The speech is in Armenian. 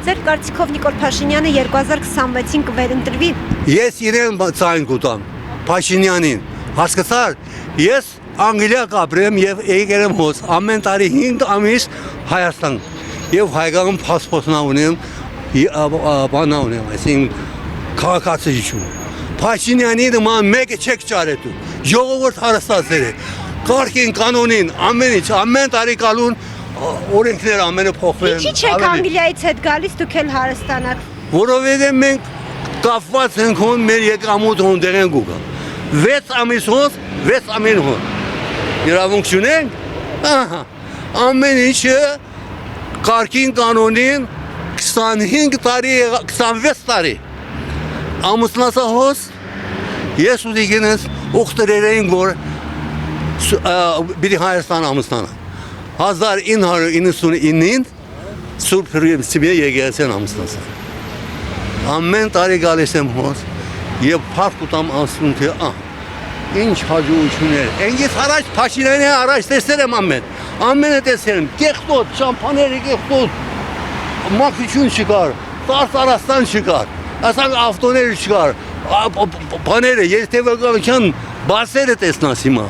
Ձեր կարծիքով Նիկոլ Փաշինյանը 2026-ին կվերընտրվի։ Ես իրեն ցայն կուտամ Փաշինյանին, հասկացար, ես Անգլիա կապրեմ եւ եկել եմ հոս ամեն տարի 5 ամիս Հայաստան եւ հայկական փասպորտ ունեմ, բան ունեմ, այսինքն քաղաքացիություն։ Փաշինյանի նման մեկը չեք ճարետու։ Ժողովուրդ հարստացել է։ Կարգին կանոնին ամեն ինչ, ամեն տարի կալուն օրենքները ամենը փոխվել են։ Ինչի՞ չեք Անգլիայից հետ գալիս դուք էլ Հարստանաց։ Որովհետև մենք կապված ենք հոն մեր եկամուտ հոնդեղ են գուկա։ 6 ամիս հոս, 6 ամեն հոն։ Իրավունք չունենք, ահա, ամեն ինչը կարգին կանոնին 25 տարի, 26 տարի։ Ամուսնացա հոս, ես ու դիգենս ուղտերերեին գոր բիդի Հայաստան ամուսնանա։ 1999-ին Սուրբ Հռիմսիմե եկեղեցին ամուսնացա։ Ամեն տարի գալիս եմ հոս եւ փառք ուտամ ասում թե ինչ հաջողություն է։ Այնից առաջ Փաշինյանի առաջ տեսել եմ ամենը տեսել եմ, կեղտոտ, շամփաները կեղտոտ, մաքրություն չկար, Արցախստան չկար, ասած ավտոներ չկար, բաները, երթևեկայության բասերը տեսնաս հիմա։